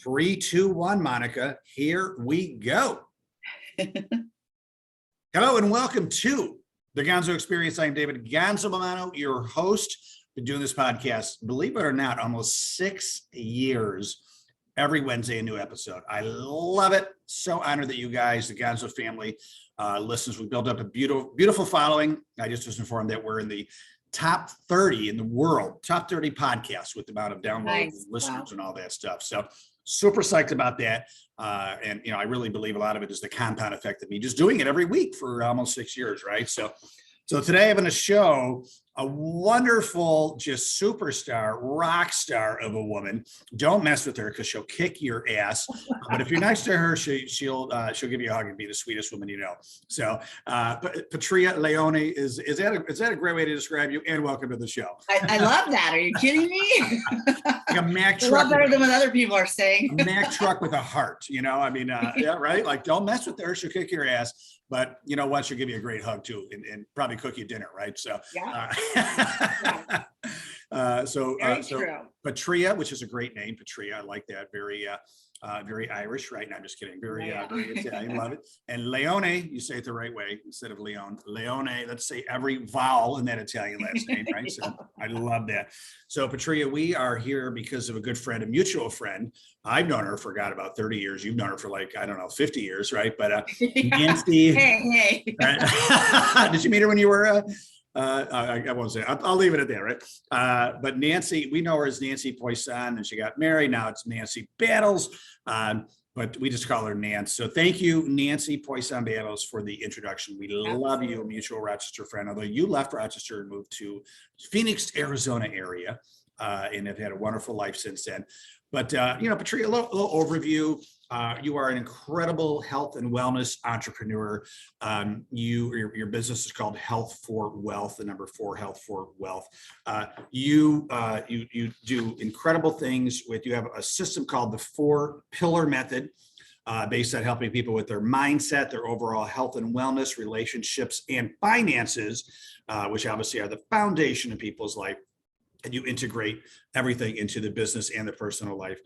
Three, two, one, Monica. Here we go. Hello and welcome to the Gonzo Experience. I'm David Gonzo Milano, your host. Been doing this podcast, believe it or not, almost 6 years. Every Wednesday, a new episode. I love it. So honored that you guys, the Gonzo family, listens. We built up a beautiful following. I just was informed that we're in the top 30 in the world, top 30 podcasts with the amount of downloads, and listeners, and all that stuff. So super psyched about that. And, I really believe a lot of it is the compound effect of me just doing it every week for almost 6 years, right? So today I'm going to show a wonderful, just superstar, rock star of a woman. Don't mess with her because she'll kick your ass. But if you're next to her, she'll give you a hug and be the sweetest woman you know. So Patria Leone is that a great way to describe you? And welcome to the show. I love that. Are you kidding me? Like a Mack truck. A lot better than what other people are saying. A Mack truck with a heart. Yeah, right. Like, don't mess with her; she'll kick your ass. But you know what? She'll give you a great hug too, and probably cook you dinner, right? So, yeah. So true. Patria, which is a great name, Patria. I like that. Very Irish, right? No, I'm just kidding. Very Italian. Love it. And Leone, you say it the right way instead of Leone. Leone. Let's say every vowel in that Italian last name, right? So I love that. So Patria, we are here because of a good friend, a mutual friend. I've known her for about 30 years. You've known her for 50 years, right? But Nancy. Hey. Did you meet her when you were? I won't say. I'll leave it at that, right? But Nancy, we know her as Nancy Poisson, and she got married. Now it's Nancy Battles, but we just call her Nance. So thank you, Nancy Poisson Battles, for the introduction. We love you, a mutual Rochester friend. Although you left Rochester and moved to Phoenix, Arizona area, and have had a wonderful life since then. But Patria, a little overview. You are an incredible health and wellness entrepreneur. Your business is called Health for Wealth, the number 4, Health for Wealth. You do incredible things you have a system called the 4-pillar method, based on helping people with their mindset, their overall health and wellness, relationships, and finances, which obviously are the foundation of people's life. And you integrate everything into the business and the personal life.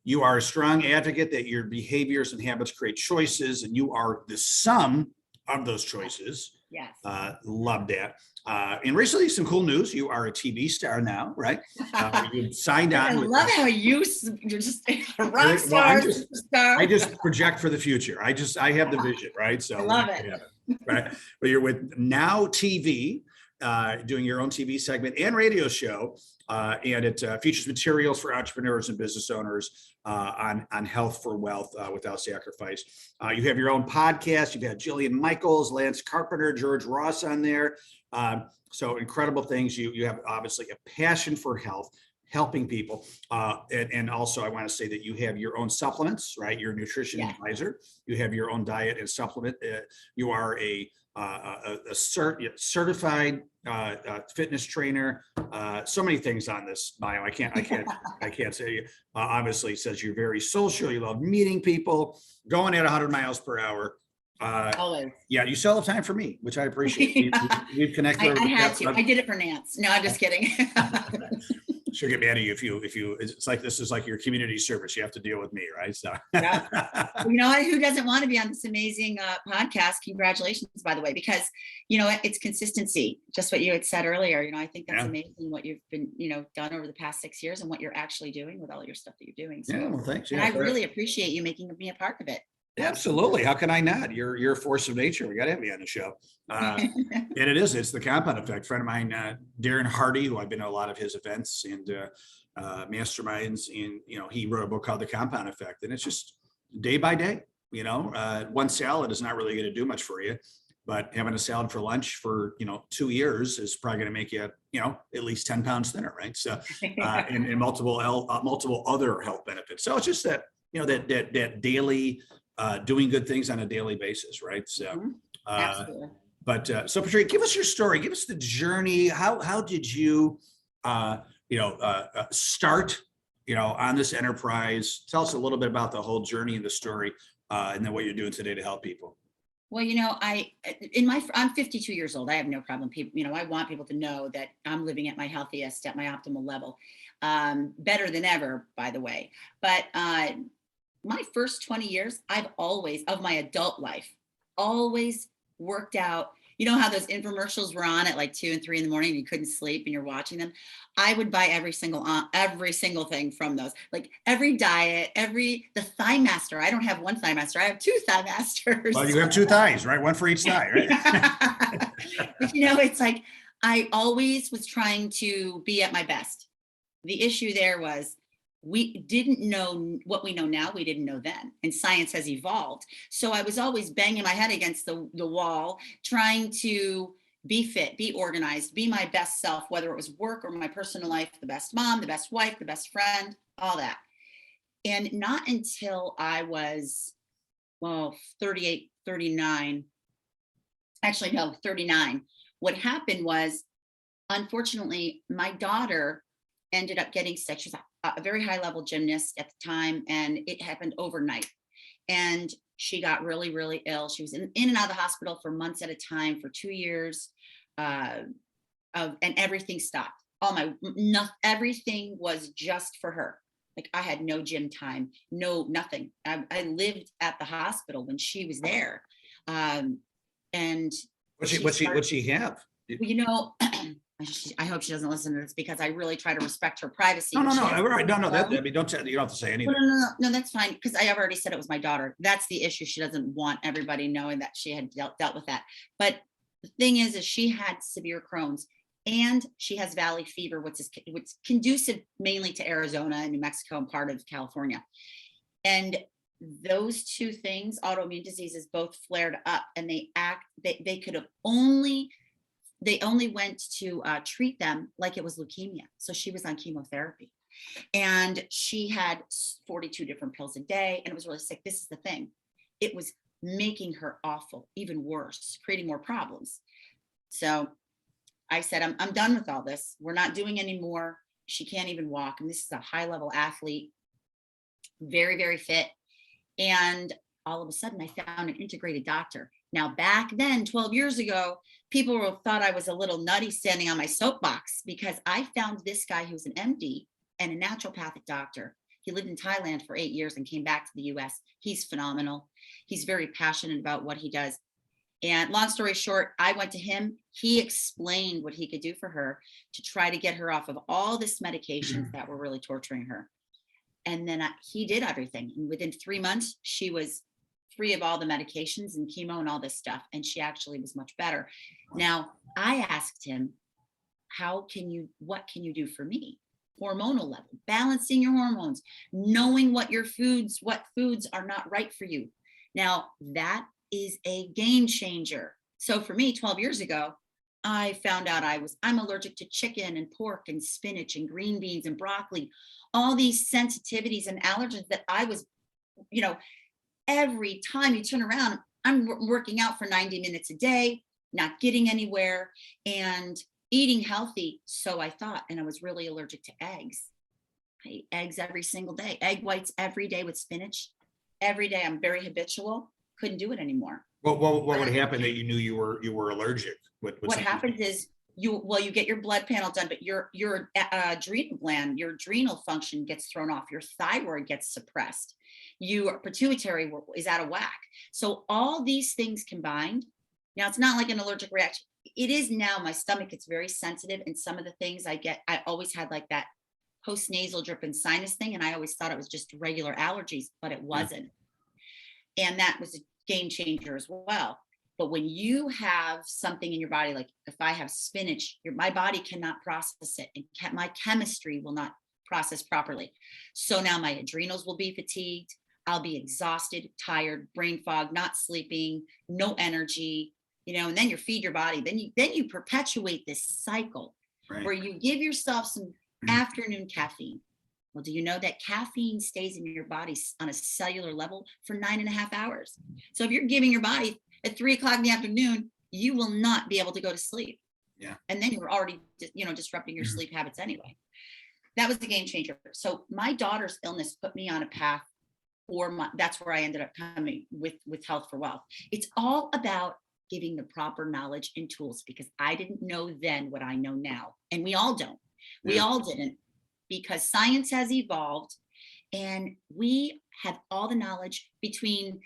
You are a strong advocate that your behaviors and habits create choices, and you are the sum of those choices. Yes. Love that. And recently, some cool news. You are a TV star now, right? You signed on. I love how you're just a rock star. I just project for the future. I have the vision, right? So I love it. Right. But you're with Now TV. Doing your own TV segment and radio show, and it features materials for entrepreneurs and business owners on health for wealth without sacrifice. You have your own podcast. You've had Jillian Michaels, Lance Carpenter, George Ross on there. So incredible things. You have obviously a passion for health, helping people. And also I want to say that you have your own supplements, right? You're a nutrition advisor. You have your own diet and supplement. You are a certified fitness trainer. So many things on this bio. I can't say. Obviously, it says you're very social. You love meeting people, going at 100 miles per hour. Always. Yeah, you still have time for me, which I appreciate. We've connected. I had to. I did it for Nance. No, I'm just kidding. She'll get mad at you if you. It's like this is like your community service. You have to deal with me, right? So, you know what? Who doesn't want to be on this amazing podcast? Congratulations, by the way, because it's consistency. Just what you had said earlier. I think that's amazing what you've been done over the past 6 years and what you're actually doing with all your stuff that you're doing. So, yeah, well, thanks. And I really appreciate you making me a part of it. Absolutely. How can I not? You're a force of nature. We got to have you on the show. And it's the compound effect. Friend of mine, Darren Hardy, who I've been to a lot of his events and masterminds, and he wrote a book called The Compound Effect. And it's just day by day. One salad is not really going to do much for you, but having a salad for lunch for 2 years is probably going to make you at least 10 pounds thinner, right? So and multiple other health benefits. So it's just that that daily doing good things on a daily basis, right? So, so Patria, give us your story. Give us the journey. How did you, start, on this enterprise? Tell us a little bit about the whole journey and the story, and then what you're doing today to help people. Well, I'm 52 years old. I have no problem. People, I want people to know that I'm living at my healthiest, at my optimal level. better than ever, by the way. But my first 20 years, I've always, of my adult life, always worked out. You know how those infomercials were on at like 2 and 3 in the morning and you couldn't sleep and you're watching them? I would buy every single thing from those, like every diet, the Thigh Master. I don't have one Thigh Master. I have 2 Thigh Masters. Well, you have 2 thighs, right? One for each thigh, right? But you know, it's like, I always was trying to be at my best. The issue there was we didn't know what we know now. We didn't know then, and science has evolved. So I was always banging my head against the wall, trying to be fit, be organized, be my best self, whether it was work or my personal life, the best mom, the best wife, the best friend, all that. And not until I was, 38, 39, actually, no, 39. What happened was, unfortunately, my daughter ended up getting sick. She was a very high level gymnast at the time, and it happened overnight. And she got really, really ill. She was in and out of the hospital for months at a time for 2 years, and everything stopped. Everything was just for her. Like, I had no gym time, nothing. I lived at the hospital when she was there. And What'd she have? you know, I hope she doesn't listen to this, because I really try to respect her privacy. No. She All has- right. No. That, I mean, you don't have to say anything. No, that's fine. Because I have already said it was my daughter. That's the issue. She doesn't want everybody knowing that she had dealt with that. But the thing is she had severe Crohn's, and she has valley fever, which is conducive mainly to Arizona and New Mexico and part of California. And those 2 things, autoimmune diseases, both flared up, and they only went to treat them like it was leukemia. So she was on chemotherapy, and she had 42 different pills a day, and it was really sick. This is the thing. It was making her awful, even worse, creating more problems. So I said, I'm done with all this. We're not doing any more. She can't even walk. And this is a high level athlete, very, very fit. And all of a sudden I found an integrated doctor. Now, back then, 12 years ago, people thought I was a little nutty standing on my soapbox, because I found this guy who's an MD and a naturopathic doctor. He lived in Thailand for 8 years and came back to the US. He's phenomenal. He's very passionate about what he does. And long story short, I went to him. He explained what he could do for her to try to get her off of all this medications that were really torturing her. And then he did everything. And within 3 months, she was free of all the medications and chemo and all this stuff. And she actually was much better. Now, I asked him, what can you do for me? Hormonal level, balancing your hormones, knowing what foods are not right for you. Now, that is a game changer. So for me, 12 years ago, I found out I'm allergic to chicken and pork and spinach and green beans and broccoli, all these sensitivities and allergens that I was, every time you turn around, I'm working out for 90 minutes a day, not getting anywhere, and eating healthy. So I thought, and I was really allergic to eggs. I eat eggs every single day, egg whites every day with spinach. Every day. I'm very habitual. Couldn't do it anymore. What would happen that you knew you were allergic? What happens is you get your blood panel done, but your adrenal gland, your adrenal function gets thrown off. Your thyroid gets suppressed. Your pituitary is out of whack. So all these things combined. Now, it's not like an allergic reaction. It is now. My stomach gets very sensitive, and some of the things I always had like that post-nasal drip and sinus thing, and I always thought it was just regular allergies, but it wasn't. And that was a game changer as well. But when you have something in your body, like if I have spinach, my body cannot process it, and my chemistry will not process properly. So now my adrenals will be fatigued. I'll be exhausted, tired, brain fog, not sleeping, no energy, and then you feed your body. Then you perpetuate this cycle where you give yourself some afternoon caffeine. Well, do you know that caffeine stays in your body on a cellular level for 9.5 hours? So if you're giving your body at 3 o'clock in the afternoon, you will not be able to go to sleep. Yeah. And then you're already, disrupting your sleep habits anyway. That was the game changer. So my daughter's illness put me on a path that's where I ended up coming with Health for Wealth. It's all about giving the proper knowledge and tools, because I didn't know then what I know now. And we all don't. We all didn't. because science has evolved and we have all the knowledge between,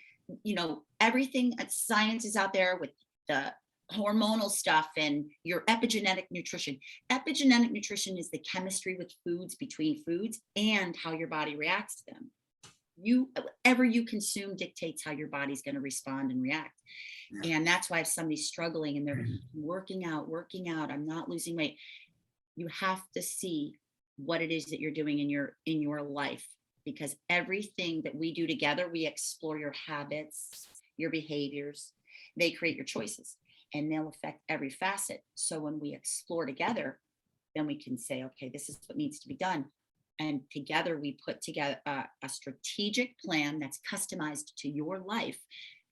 everything that science is out there with the hormonal stuff and your epigenetic nutrition. Epigenetic nutrition is the chemistry with foods, between foods, and how your body reacts to them. Whatever you consume dictates how your body's going to respond and react. And that's why if somebody's struggling and they're working out, I'm not losing weight, you have to see what it is that you're doing in your life, because everything that we do together, we explore your habits, your behaviors, they create your choices, and they'll affect every facet. So when we explore together, then we can say, okay, this is what needs to be done. And together we put together a strategic plan that's customized to your life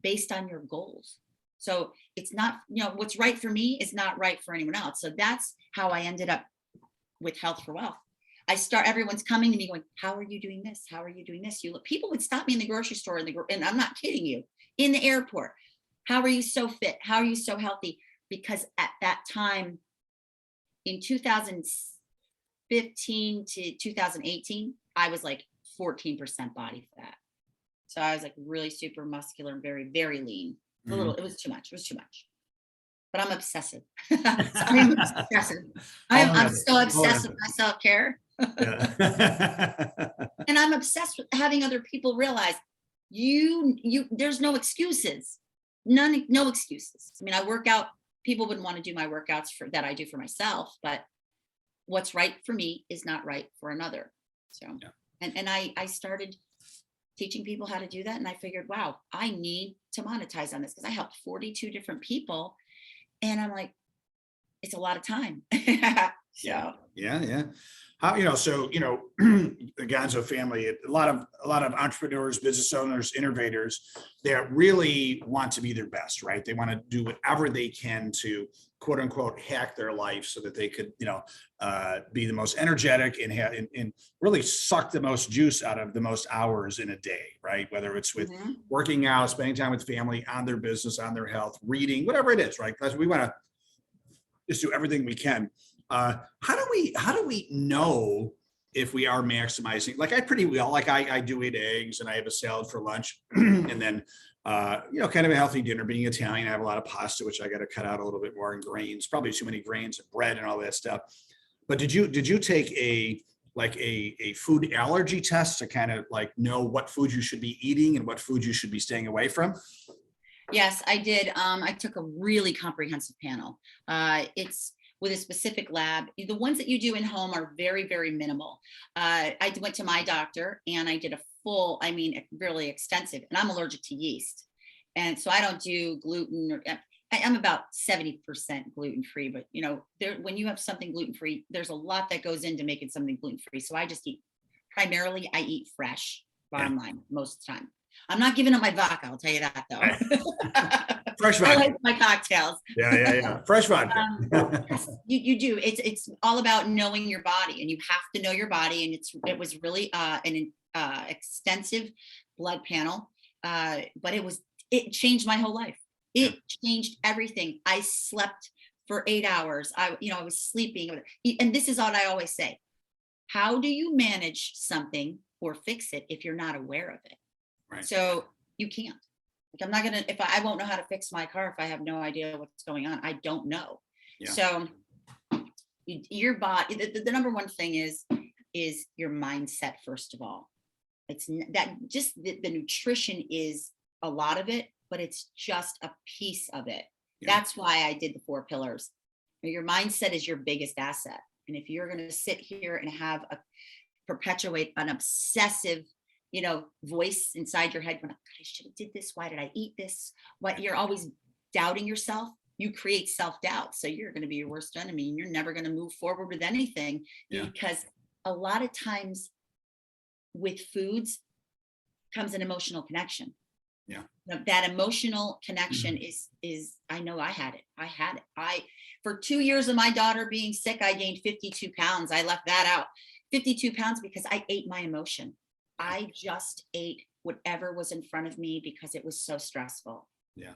based on your goals. So it's not, what's right for me is not right for anyone else. So that's how I ended up with Health for Wealth. Everyone's coming to me going, how are you doing this? How are you doing this? People would stop me in the grocery store and I'm not kidding you, in the airport. How are you so fit? How are you so healthy? Because at that time in 2015 to 2018, I was like 14% body fat. So I was like really super muscular and very, very lean. It was too much. But I'm obsessive. I'm obsessive. I'm so obsessed with my self-care. And I'm obsessed with having other people realize there's no excuses. No excuses. I mean, I work out. People wouldn't want to do my workouts that I do for myself, but what's right for me is not right for another. So, and I started teaching people how to do that. And I figured, wow, I need to monetize on this, because I helped 42 different people. And I'm like, it's a lot of time. So. Yeah. How, the Gonzo family, a lot of entrepreneurs, business owners, innovators, they really want to be their best, right? They want to do whatever they can to quote unquote hack their life so that they could, be the most energetic and really suck the most juice out of the most hours in a day, right? Whether it's with working out, spending time with family, on their business, on their health, reading, whatever it is, right? Because we want to just do everything we can. How do we know if we are maximizing? Like I do eat eggs and I have a salad for lunch and then, kind of a healthy dinner. Being Italian, I have a lot of pasta, which I got to cut out a little bit more, in grains, probably too many grains and bread and all that stuff. But did you take a food allergy test to kind of like know what foods you should be eating and what foods you should be staying away from? Yes, I did. I took a really comprehensive panel. It's with a specific lab. The ones that you do in home are very, very minimal. I went to my doctor and I did a full, really extensive, and I'm allergic to yeast. And so I don't do gluten, I'm about 70% gluten-free, but when you have something gluten-free, there's a lot that goes into making something gluten-free. So I just I eat fresh, bottom line, most of the time. I'm not giving up my vodka, I'll tell you that though. Fresh vodka. I like my cocktails. Yeah. Fresh vodka. Yes, you do. It's all about knowing your body, and you have to know your body. And it was really an extensive blood panel, but it changed my whole life. It changed everything. I slept for 8 hours. I was sleeping, and this is what I always say: how do you manage something or fix it if you're not aware of it? Right. So you can't. Like, I'm not gonna. I won't know how to fix my car if I have no idea what's going on. I don't know. Yeah. So your body. The number one thing is your mindset. First of all, it's that just the nutrition is a lot of it, but it's just a piece of it. Yeah. That's why I did the 4 pillars. Your mindset is your biggest asset, and if you're going to sit here and perpetuate an obsessive voice inside your head going, God, I should have did this. Why did I eat this? What, you're always doubting yourself. You create self-doubt. So you're going to be your worst enemy, and you're never going to move forward with anything. Because a lot of times with foods comes an emotional connection. Yeah. That emotional connection is, I know I had it. For 2 years of my daughter being sick, I gained 52 pounds. I left that out. 52 pounds because I ate my emotion. I just ate whatever was in front of me because it was so stressful. Yeah.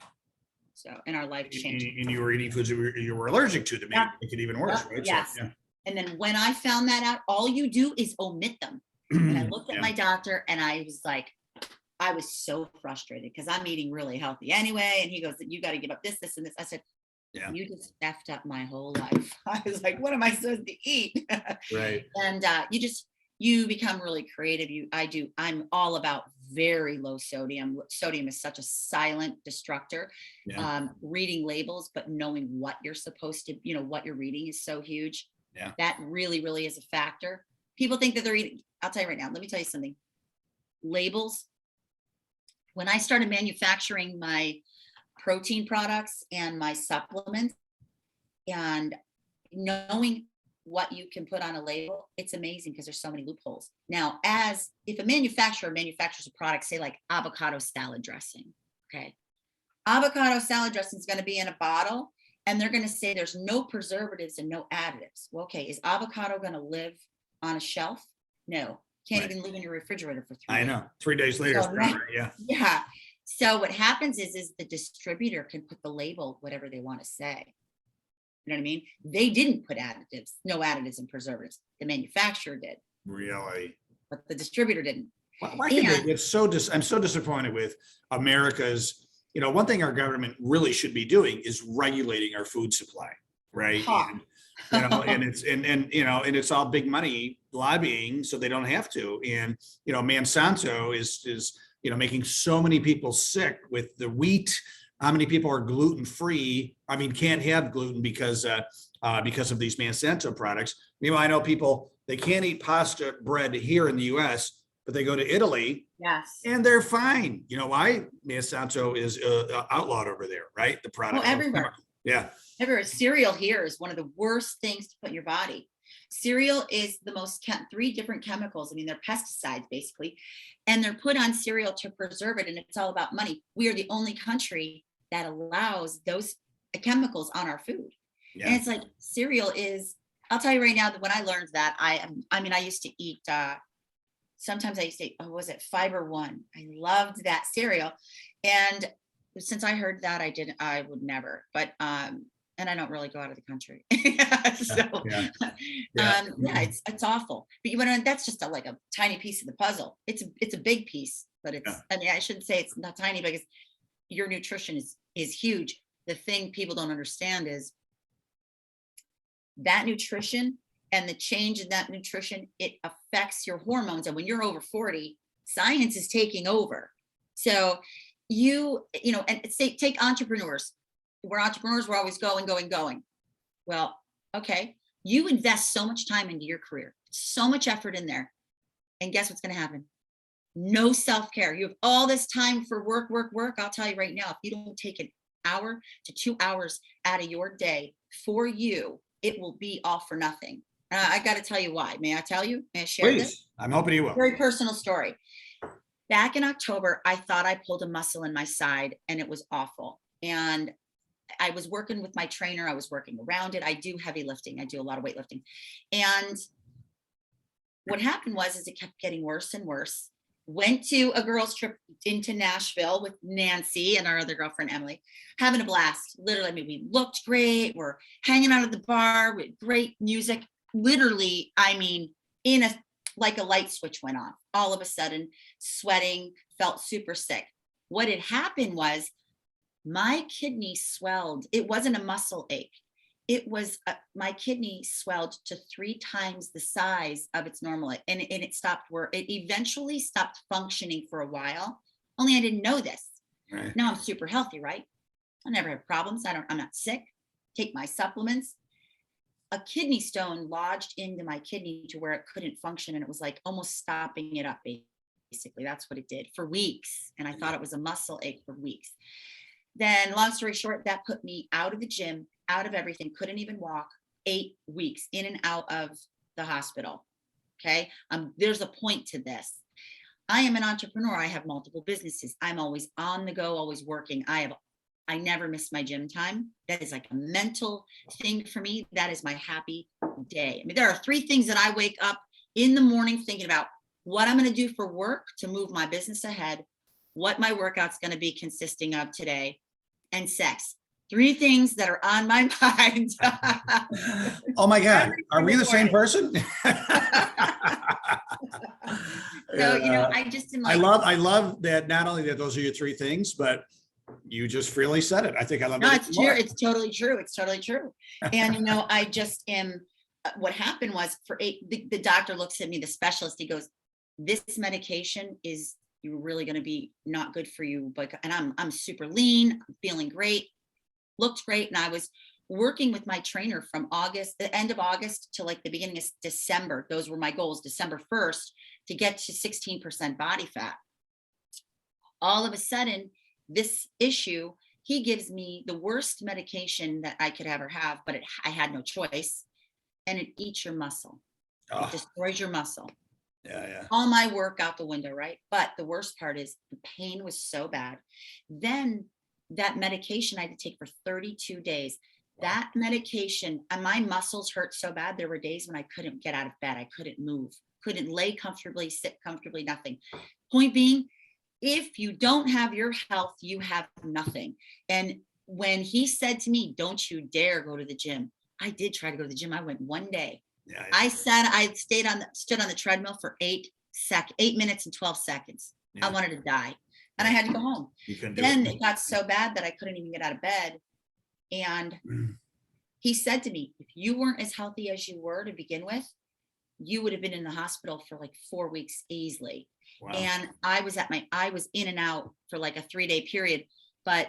So, and our life changed. And you were eating foods you were allergic to that made it even worse, right? Yes. So, And then when I found that out, all you do is omit them. And I looked at my doctor and I was like, I was so frustrated because I'm eating really healthy anyway. And he goes, you got to give up this, this, and this. I said, Yeah. you just effed up my whole life. I was like, what am I supposed to eat? Right. And you become really creative. I'm all about very low sodium. Sodium is such a silent destructor. Yeah. Reading labels, but knowing what you're supposed to, what you're reading is so huge. Yeah. That really, really is a factor. People think that they're eating. I'll tell you right now, let me tell you something. Labels. When I started manufacturing my protein products and my supplements and knowing what you can put on a label, it's amazing because there's so many loopholes. Now, if a manufacturer manufactures a product, say like avocado salad dressing, okay, avocado salad dressing is going to be in a bottle and they're going to say there's no preservatives and no additives. Well, okay, is avocado going to live on a shelf? No, can't even live in your refrigerator for 3 days. I know. 3 days later, So, yeah. Yeah. So what happens is the distributor can put the label, whatever they want to say. You know what I mean? They didn't put additives, no additives and preservatives. The manufacturer did. Really? But the distributor didn't. Why can they get I'm so disappointed with America's, one thing our government really should be doing is regulating our food supply, right? And it's all big money lobbying so they don't have to. And, Monsanto is making so many people sick with the wheat. How many people are gluten free? I mean, can't have gluten because of these Monsanto products. I know people, they can't eat pasta bread here in the US, but they go to Italy. Yes. And they're fine. You know why? Monsanto is outlawed over there, right? The product. Oh, everywhere. Yeah. Everywhere. Cereal here is one of the worst things to put in your body. Cereal is the most 3 different chemicals. I mean, they're pesticides basically, and they're put on cereal to preserve it. And it's all about money. We are the only country that allows those chemicals on our food. Yeah. And it's like cereal is, I'll tell you right now that when I learned that, I used to eat, sometimes I used to eat, was it Fiber One? I loved that cereal. And since I heard that, I would never, but, and I don't really go out of the country. It's awful. But that's just like a tiny piece of the puzzle. It's a big piece, but I shouldn't say it's not tiny because your nutrition is huge. The thing people don't understand is that nutrition and the change in that nutrition, it affects your hormones. And when you're over 40, science is taking over. So and take entrepreneurs. We're entrepreneurs. We're always going. Well, okay. You invest so much time into your career, so much effort in there. And guess what's going to happen? No self-care. You have all this time for work. I'll tell you right now, if you don't take an hour to 2 hours out of your day for you, it will be all for nothing. I got to tell you why. May I tell you? May I share Please. This? I'm hoping you will. Very personal story. Back in October, I thought I pulled a muscle in my side and it was awful. And I was working with my trainer. I was working around it. I do heavy lifting. I do a lot of weightlifting. And what happened was it kept getting worse and worse. Went to a girls' trip into Nashville with Nancy and our other girlfriend, Emily, having a blast. Literally, we looked great. We're hanging out at the bar with great music. Literally, like a light switch went off. All of a sudden, sweating, felt super sick. What had happened was my kidney swelled. It wasn't a muscle ache. It was my kidney swelled to 3 times the size of its normal, and it stopped it eventually stopped functioning for a while. Only I didn't know this. Right. Now I'm super healthy, right? I never have problems. I'm not sick. Take my supplements. A kidney stone lodged into my kidney to where it couldn't function, and it was like almost stopping it up. Basically, that's what it did for weeks, and I thought it was a muscle ache for weeks. Then, long story short, that put me out of the gym, out of everything, couldn't even walk, 8 weeks in and out of the hospital. Okay. There's a point to this. I am an entrepreneur. I have multiple businesses. I'm always on the go, always working. I never miss my gym time. That is like a mental thing for me. That is my happy day. I mean, there are 3 things that I wake up in the morning thinking about: what I'm going to do for work to move my business ahead, what my workout's going to be consisting of today, and sex. 3 things that are on my mind. Oh my God, are we the same Morning. person? So, you know, Yeah. I just am I like, love that not only that those are your 3 things, but you just freely said it. I think I love no, it it's even true. more. It's totally true. It's totally true. And, you know, I just am, what happened was the doctor looks at me, the specialist, he goes, this medication is really going to be not good for you. But, and I'm super lean, I'm feeling great, looked great. And I was working with my trainer from the end of August to like the beginning of December. Those were my goals, December 1st, to get to 16% body fat. All of a sudden, this issue, he gives me the worst medication that I could ever have, but I had no choice. And it eats your muscle. Oh, It destroys your muscle. yeah. All my work out the window, right? But the worst part is the pain was so bad. Then that medication I had to take for 32 days. Wow. That medication, and my muscles hurt so bad. There were days when I couldn't get out of bed. I couldn't move, couldn't lay comfortably, sit comfortably, nothing. Point being, if you don't have your health, you have nothing. And when he said to me, don't you dare go to the gym, I did try to go to the gym. I went one day. Yeah. I stood on the treadmill for 8 minutes and 12 seconds. Yeah. I wanted to die and I had to go home. You couldn't do Then it. it got so bad that I couldn't even get out of bed. And he said to me, if you weren't as healthy as you were to begin with, you would have been in the hospital for like 4 weeks easily. Wow. And I was in and out for like a 3-day period, but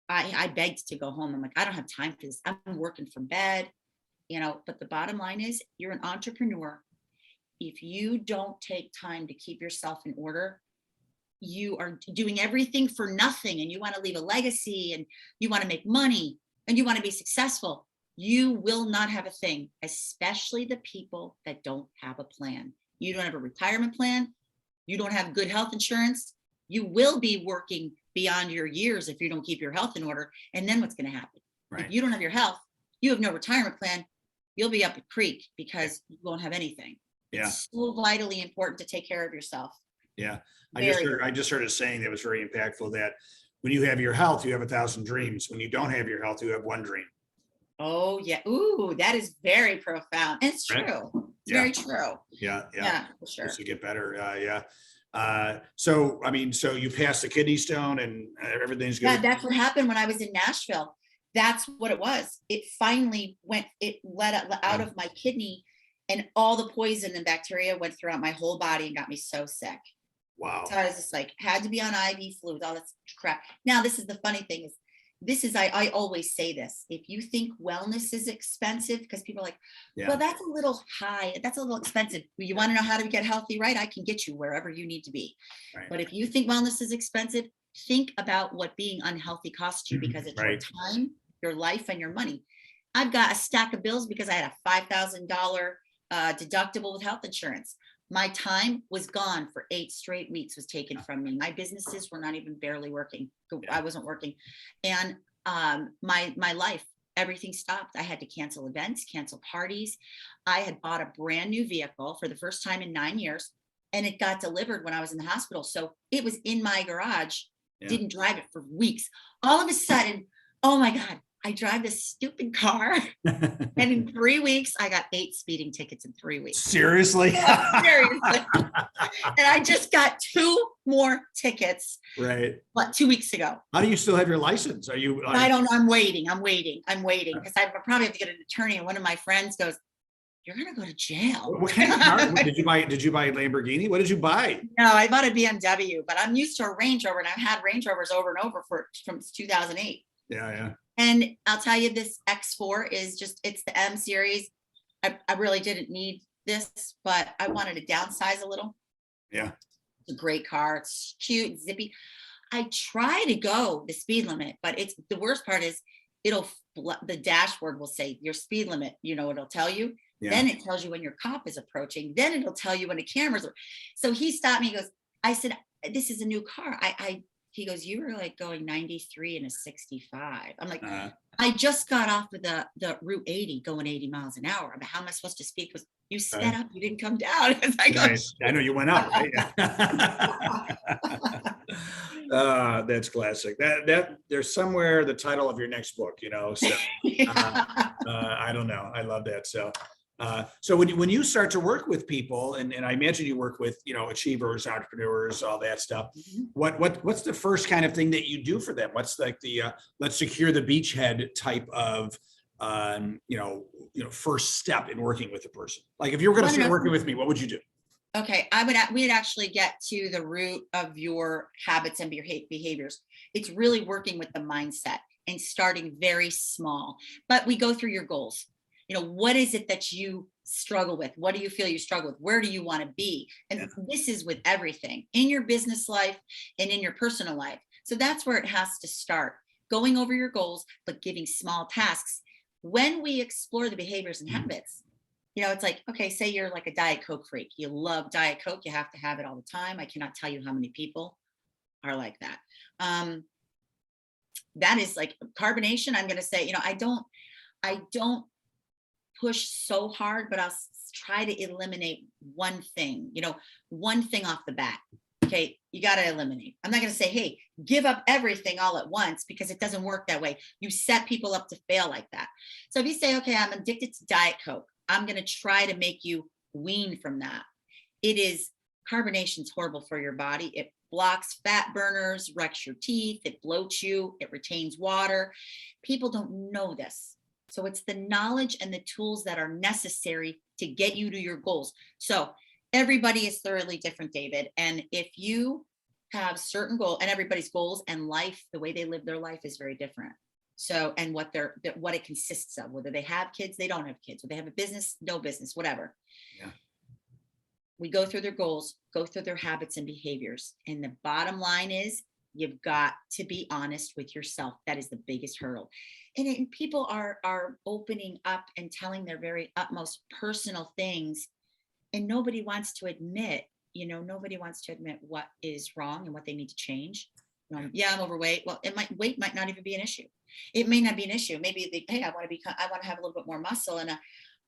I begged to go home. I'm like, I don't have time for this. I'm working from bed, you know, but the bottom line is you're an entrepreneur. If you don't take time to keep yourself in order, you are doing everything for nothing, and you want to leave a legacy and you want to make money and you want to be successful. You will not have a thing, especially the people that don't have a plan. You don't have a retirement plan. You don't have good health insurance. You will be working beyond your years if you don't keep your health in order. And then what's going to happen? Right. If you don't have your health, you have no retirement plan, you'll be up a creek because you won't have anything. Yeah. It's so vitally important to take care of yourself. Yeah. I just heard a saying that was very impactful, that when you have your health, you have 1,000 dreams. When you don't have your health, you have one dream. Oh yeah. Ooh, that is very profound. And it's Right? true. It's Yeah. very true. Yeah. For sure. Just to get better. So, I mean, so you passed the kidney stone and everything's good. Yeah, that's what happened when I was in Nashville. That's what it was. It finally let out of my kidney, and all the poison and bacteria went throughout my whole body and got me so sick. Wow. So I was just like, had to be on IV fluids, all that crap. Now, this is the funny thing is, I always say this, if you think wellness is expensive, because people are like, well, that's a little high, that's a little expensive. You want to know how to get healthy, right? I can get you wherever you need to be. Right. But if you think wellness is expensive, think about what being unhealthy costs you, because it's your time, your life, and your money. I've got a stack of bills because I had a $5,000 deductible with health insurance. My time was gone for 8 straight weeks, was taken from me. My businesses were not even barely working. I wasn't working. And my life, everything stopped. I had to cancel events, cancel parties. I had bought a brand new vehicle for the first time in 9 years, and it got delivered when I was in the hospital. So it was in my garage, didn't drive it for weeks. All of a sudden, oh my God, I drive this stupid car. And in 3 weeks, I got 8 speeding tickets in 3 weeks. Seriously? Seriously. And I just got 2 more tickets. Right. What, 2 weeks ago. How do you still have your license? Are you? I don't know. I'm waiting because I probably have to get an attorney. And one of my friends goes, "You're going to go to jail." What kind of car did you buy? Did you buy a Lamborghini? What did you buy? No, I bought a BMW, but I'm used to a Range Rover, and I've had Range Rovers over and over from 2008. Yeah. And I'll tell you, this X4 is it's the M series. I really didn't need this, but I wanted to downsize a little. Yeah. It's a great car. It's cute, zippy. I try to go the speed limit, but the worst part is the dashboard will say your speed limit, you know, it'll tell you. Yeah. Then it tells you when your cop is approaching. Then it'll tell you when the cameras are. So he stopped me. He goes, I said, "This is a new car." He goes, "You were like going 93 in a 65. I'm like, I just got off of the Route 80 going 80 miles an hour. How am I supposed to speed? Because you sped up, you didn't come down. I know you went up, right? That's classic. That there's somewhere the title of your next book, so I don't know. I love that. So when you start to work with people, and I imagine you work with, achievers, entrepreneurs, all that stuff, Mhm. what's the first kind of thing that you do for them? What's like the let's secure the beachhead type of first step in working with a person? Like if you were going to start working with me, what would you do? Okay, we'd actually get to the root of your habits and your behaviors. It's really working with the mindset and starting very small. But we go through your goals. What is it that you struggle with? What do you feel you struggle with? Where do you want to be? And this is with everything in your business life and in your personal life. So that's where it has to start. Going over your goals, but giving small tasks. When we explore the behaviors and habits, it's like, okay, say you're like a Diet Coke freak. You love Diet Coke. You have to have it all the time. I cannot tell you how many people are like that. That is like carbonation. I'm going to say, I don't push so hard, but I'll try to eliminate one thing, one thing off the bat. Okay, you got to eliminate. I'm not going to say, hey, give up everything all at once, because it doesn't work that way. You set people up to fail like that. So if you say, okay, I'm addicted to Diet Coke, I'm going to try to make you wean from that. Carbonation's horrible for your body. It blocks fat burners, wrecks your teeth, it bloats you, it retains water. People don't know this. So it's the knowledge and the tools that are necessary to get you to your goals. So everybody is thoroughly different, David. And if you have certain goals, and everybody's goals and life, the way they live their life is very different. So, and what it consists of, whether they have kids, they don't have kids, whether they have a business, no business, whatever. Yeah. We go through their goals, go through their habits and behaviors. And the bottom line is you've got to be honest with yourself. That is the biggest hurdle. And people are opening up and telling their very utmost personal things. And nobody wants to admit, what is wrong and what they need to change. I'm overweight. Well, weight might not even be an issue. It may not be an issue. Maybe hey, I want to have a little bit more muscle, and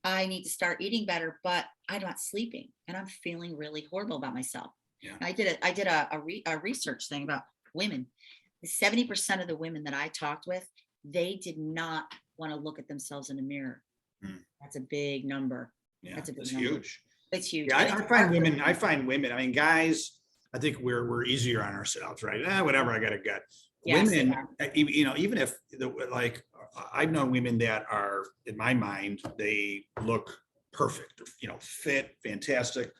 I need to start eating better, but I'm not sleeping and I'm feeling really horrible about myself. Yeah. I did a research thing about women. 70% of the women that I talked with, they did not want to look at themselves in a mirror. That's a big number. Yeah, that's number. Huge. It's huge. Yeah, I find women. I mean, guys, I think we're easier on ourselves, right? Whatever, I got a gut. Yes, women, even if I've known women that are, in my mind, they look perfect, fit, fantastic,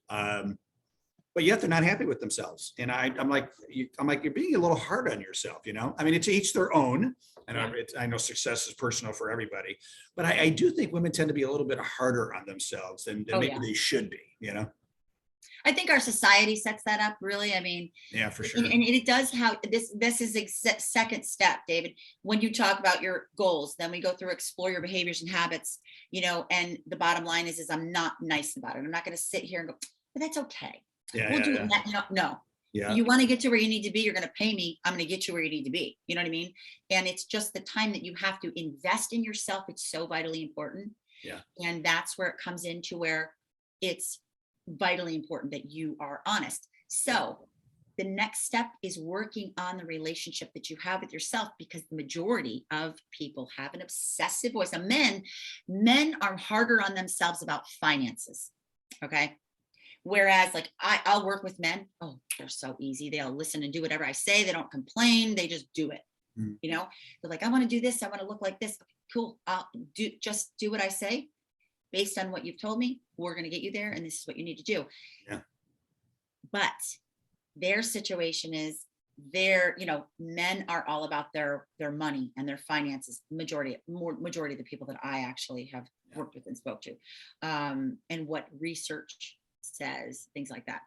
but yet they're not happy with themselves. And I'm like, you're being a little hard on yourself, I mean, it's each their own. And I know success is personal for everybody, but I do think women tend to be a little bit harder on themselves than maybe they should be, I think our society sets that up, really. I mean, yeah, for sure. And it does how this is second step, David. When you talk about your goals, then we go through explore your behaviors and habits, and the bottom line is I'm not nice about it. I'm not going to sit here and go, but that's okay. We'll do it. No. Yeah. You want to get to where you need to be, you're going to pay me. I'm going to get you where you need to be. You know what I mean? And it's just the time that you have to invest in yourself. It's so vitally important. Yeah. And that's where it comes into where it's vitally important that you are honest. So the next step is working on the relationship that you have with yourself, because the majority of people have an obsessive voice. And men are harder on themselves about finances. Okay. Whereas like I'll work with men. Oh, they're so easy. They'll listen and do whatever I say. They don't complain. They just do it. They're like, I want to do this. I want to look like this. Okay, cool. I'll just do what I say. Based on what you've told me, we're going to get you there. And this is what you need to do. Yeah. But their situation is men are all about their money and their finances. Majority of the people that I actually have worked with and spoke to, and what research says, things like that.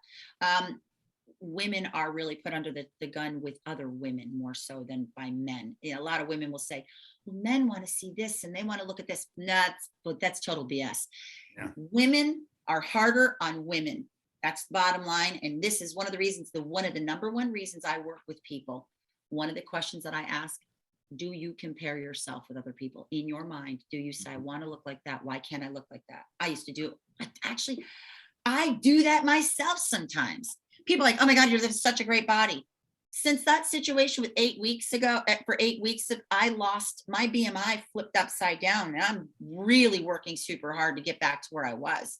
Women are really put under the gun with other women more so than by men. A lot of women will say, well, men want to see this and they want to look at this. That's total BS. Yeah. Women are harder on women. That's the bottom line. And this is one of the reasons, one of the number one reasons I work with people. One of the questions that I ask, do you compare yourself with other people in your mind? Do you say, I want to look like that? Why can't I look like that? I used to do it. Actually, I do that myself sometimes. People are like, oh my God, you're such a great body. since that situation with 8 weeks ago, for 8 weeks, I lost my BMI, flipped upside down, and I'm really working super hard to get back to where I was.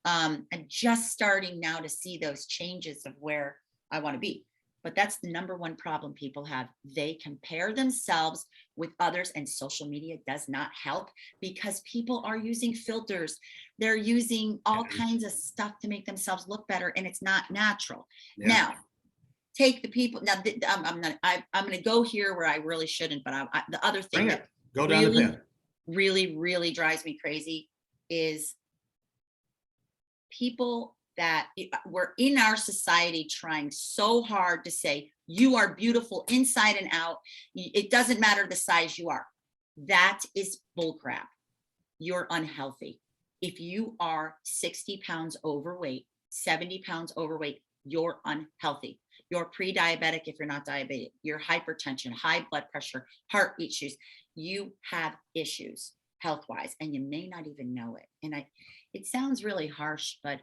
I'm just starting now to see those changes of where I want to be. But that's the number one problem people have. They compare themselves with others, and social media does not help because people are using filters. They're using all kinds of stuff to make themselves look better, and it's not natural. Yeah. Now, take the people. Now, I'm going to go here where I really shouldn't, but the other thing that Go down the really, path. really drives me crazy is people that we're in our society trying so hard to say, you are beautiful inside and out. It doesn't matter the size you are. That is bullcrap. You're unhealthy. If you are 60 pounds overweight, 70 pounds overweight, you're unhealthy. You're pre-diabetic if you're not diabetic. You're hypertension, high blood pressure, heart issues. You have issues health-wise, and you may not even know it. And it sounds really harsh, but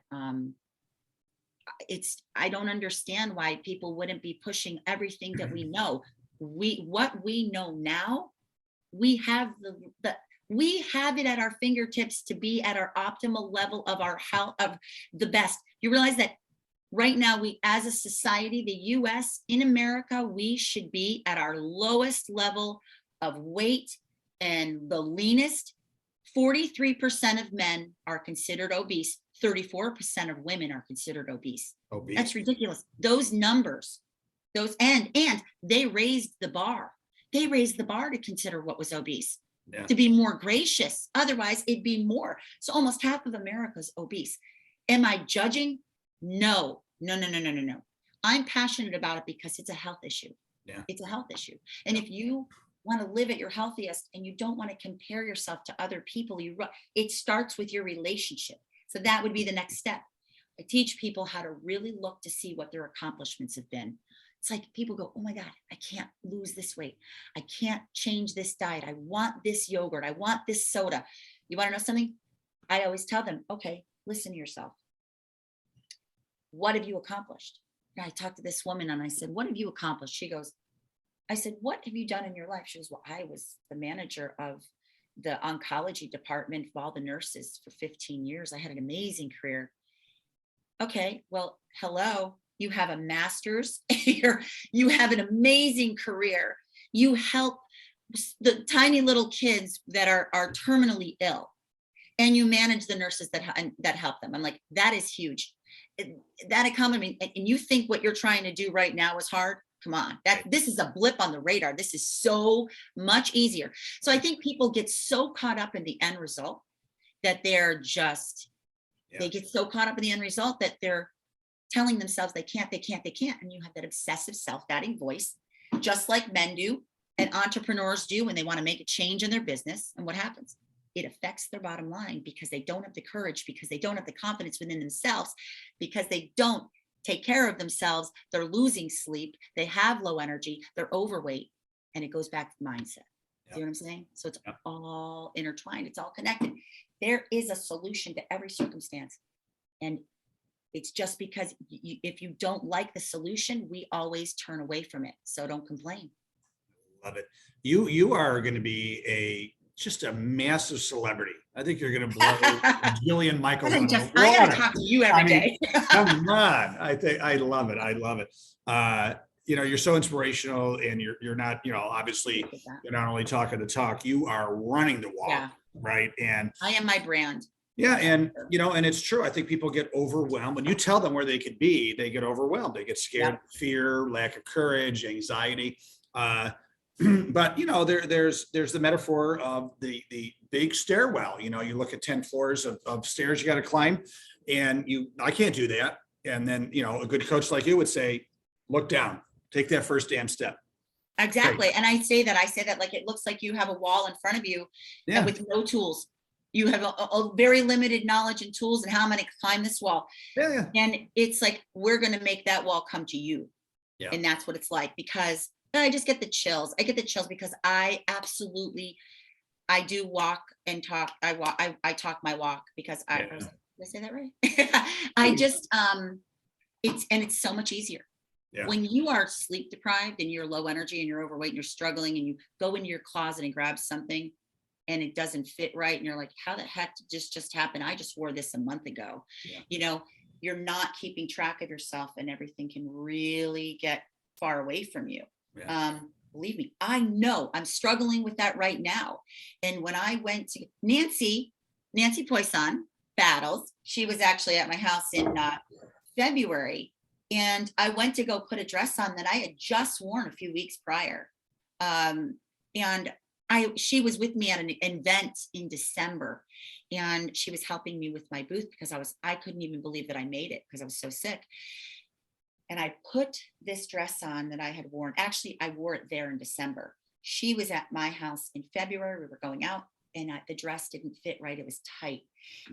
I don't understand why people wouldn't be pushing everything that we know. What we know now, we have we have it at our fingertips to be at our optimal level of our health, of the best. You realize that right now, we, as a society, the US, in America, we should be at our lowest level of weight and the leanest. 43% of men are considered obese. 34% of women are considered obese. That's ridiculous. Those numbers, and they raised the bar. They raised the bar to consider what was obese, to be more gracious. Otherwise, it'd be more. So almost half of America's obese. Am I judging? No. I'm passionate about it because it's a health issue. Yeah. It's a health issue. And if you want to live at your healthiest and you don't want to compare yourself to other people, it starts with your relationship. So that would be the next step. I teach people how to really look to see what their accomplishments have been. It's like people go, oh my God, I can't lose this weight. I can't change this diet. I want this yogurt. I want this soda. You want to know something? I always tell them, okay, listen to yourself. What have you accomplished? And I talked to this woman and I said, what have you accomplished? She goes, I said, what have you done in your life? She goes, well, I was the manager of the oncology department of all the nurses for 15 years. I had an amazing career. Okay, well, hello. You have a master's. You have an amazing career. You help the tiny little kids that are terminally ill, and you manage the nurses that help them. I'm like, that is huge. That economy, and you think what you're trying to do right now is hard? Come on, this is a blip on the radar. This is so much easier. So I think people get so caught up in the end result that they're just, they get so caught up in the end result that they're telling themselves they can't. And you have that obsessive self-doubting voice, just like men do and entrepreneurs do when they want to make a change in their business. And what happens? It affects their bottom line because they don't have the courage, because they don't have the confidence within themselves, because they don't take care of themselves. They're losing sleep. They have low energy. They're overweight. And it goes back to mindset. See what I'm saying? So it's all intertwined. It's all connected. There is a solution to every circumstance. And it's just because if you don't like the solution, we always turn away from it. So don't complain. Love it. You are going to be just a massive celebrity. I think you're going to blow Jillian Michaels. I gotta talk to you every day. Come on. I love it. I love it. You're so inspirational, and you're not, obviously you're not only talking the talk, you are running the walk, right? And I am my brand. Yeah. And, and it's true. I think people get overwhelmed. When you tell them where they could be, they get overwhelmed. They get scared, fear, lack of courage, anxiety. But there's the metaphor of the big stairwell. You look at 10 floors of stairs you got to climb, and I can't do that. And then a good coach like you would say, look down, take that first damn step. Exactly. And I say that like it looks like you have a wall in front of you and with no tools. You have a very limited knowledge and tools and how I'm going to climb this wall. And it's like, we're going to make that wall come to you. And that's what it's like, because I just get the chills. I get the chills because I do walk and talk. I talk my walk because did I say that right? I just, it's so much easier. Yeah. When you are sleep deprived and you're low energy and you're overweight and you're struggling and you go into your closet and grab something and it doesn't fit right, and you're like, how the heck did this just happen? I just wore this a month ago. Yeah. You know, you're not keeping track of yourself, and everything can really get far away from you. Yeah. Believe me, I know I'm struggling with that right now. And when I went to Nancy Poisson Battles, she was actually at my house in February, and I went to go put a dress on that I had just worn a few weeks prior. And she was with me at an event in December, and she was helping me with my booth because I couldn't even believe that I made it because I was so sick. And I put this dress on that I had worn. Actually, I wore it there in December. She was at my house in February. We were going out, and the dress didn't fit right. It was tight.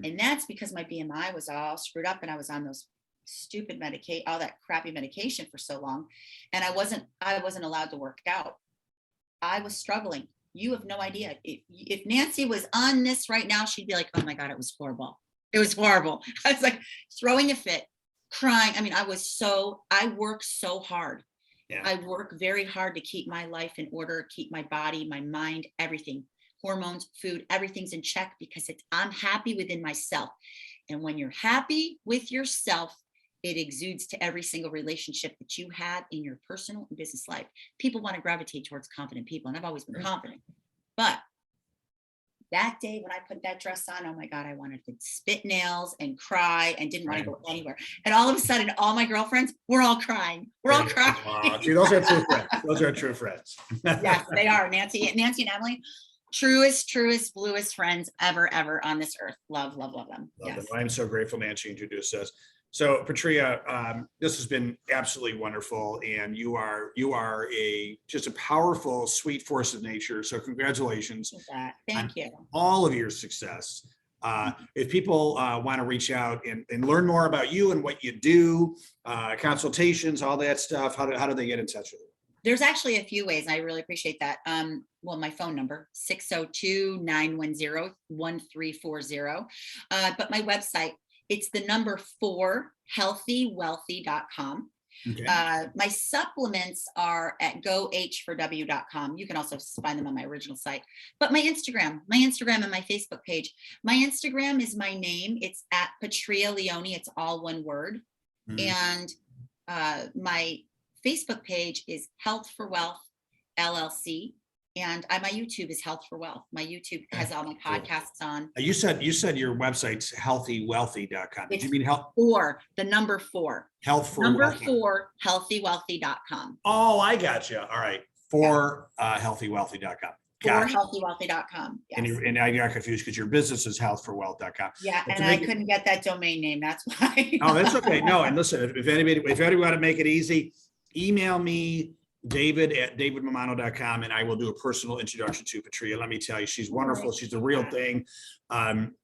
And that's because my BMI was all screwed up, and I was on those stupid all that crappy medication for so long. And I wasn't allowed to work out. I was struggling. You have no idea. If Nancy was on this right now, she'd be like, oh my God, it was horrible. It was horrible. I was like throwing a fit, crying. I mean, I work so hard. Yeah. I work very hard to keep my life in order, keep my body, my mind, everything, hormones, food, everything's in check because I'm happy within myself. And when you're happy with yourself, it exudes to every single relationship that you have in your personal and business life. People want to gravitate towards confident people, and I've always been confident. But that day when I put that dress on, oh my God, I wanted to spit nails and cry and didn't want to go anywhere. And all of a sudden, all my girlfriends, we're all crying. We're all crying. See, those are true friends. Those are true friends. Yes, they are. Nancy and Emily, truest, bluest friends ever on this earth. Love them. Yes. I'm so grateful Nancy introduced us. So Patria, this has been absolutely wonderful, and you are just a powerful, sweet force of nature. So congratulations. Thank you. All of your success. If people want to reach out and learn more about you and what you do, consultations, all that stuff, how do they get in touch with you? There's actually a few ways. I really appreciate that. Well, my phone number, 602-910-1340. But my website, it's the number 4 healthywealthy.com. Okay. My supplements are at gohforw.com. You can also find them on my original site. But my Instagram and my Facebook page. My Instagram is my name. It's at Patria Leone. It's all one word. Mm-hmm. And my Facebook page is Health for Wealth LLC. And my YouTube is Health for Wealth. My YouTube has all my podcasts on. You said your website's healthywealthy.com. Did you mean health? 4, the number 4. Health for number wealthy. 4, healthywealthy.com. Oh, I got you. All right. For healthywealthy.com. For healthywealthy.com. Yes. And I got confused because your business is healthforwealth.com. Yeah, and I couldn't get that domain name. That's why. Oh, that's okay. No, and listen, if anybody want to make it easy, email me, David@davidmamano.com, and I will do a personal introduction to Patria. Let me tell you, she's wonderful. She's the real thing.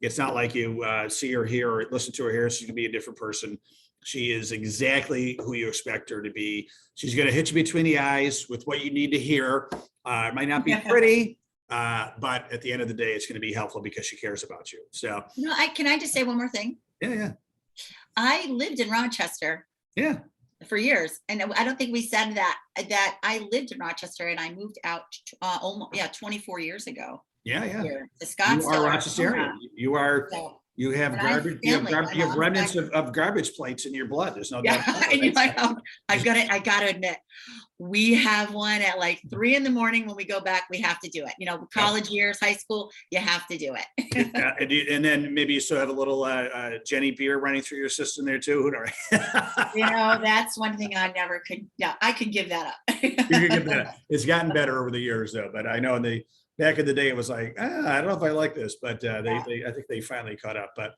It's not like you see her here or listen to her here. She's gonna be a different person. She is exactly who you expect her to be. She's gonna hit you between the eyes with what you need to hear. It might not be pretty, but at the end of the day, it's gonna be helpful because she cares about you. So, can I just say one more thing? Yeah. I lived in Rochester. Yeah. For years, and I don't think we said that I lived in Rochester and I moved out almost 24 years ago. Yeah. Here to Scottsdale. You are Rochester area. You have garbage. You have remnants of garbage plates in your blood. There's no doubt. I gotta admit, we have one at like 3 a.m. when we go back. We have to do it. College years, high school, you have to do it. And then maybe you still have a little Jenny beer running through your system there too. That's one thing I never could. Yeah, I could give that up. You could give that up. It's gotten better over the years though, but I know back in the day, it was like, I don't know if I like this, but I think they finally caught up. But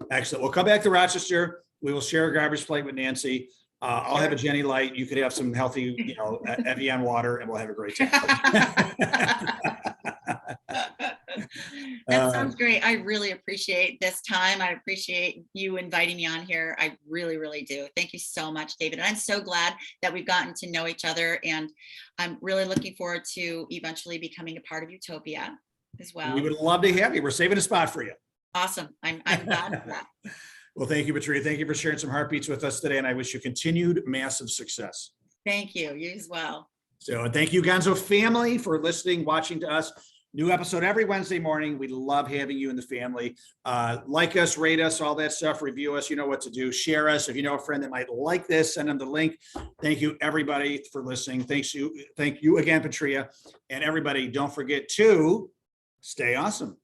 excellent. We'll come back to Rochester. We will share a garbage plate with Nancy. I'll have a Jenny Light. You could have some healthy, Evian water, and we'll have a great time. That sounds great. I really appreciate this time. I appreciate you inviting me on here. I really, really do. Thank you so much, David. And I'm so glad that we've gotten to know each other. And I'm really looking forward to eventually becoming a part of Utopia as well. We would love to have you. We're saving a spot for you. Awesome. I'm glad for that. Well, thank you, Patria. Thank you for sharing some heartbeats with us today. And I wish you continued massive success. Thank you. You as well. So thank you, Gonzo family, for listening, watching to us. New episode every Wednesday morning. We love having you in the family. Like us, rate us, all that stuff, review us. You know what to do. Share us. If you know a friend that might like this, send them the link. Thank you, everybody, for listening. Thank you again, Patria. And everybody, don't forget to stay awesome.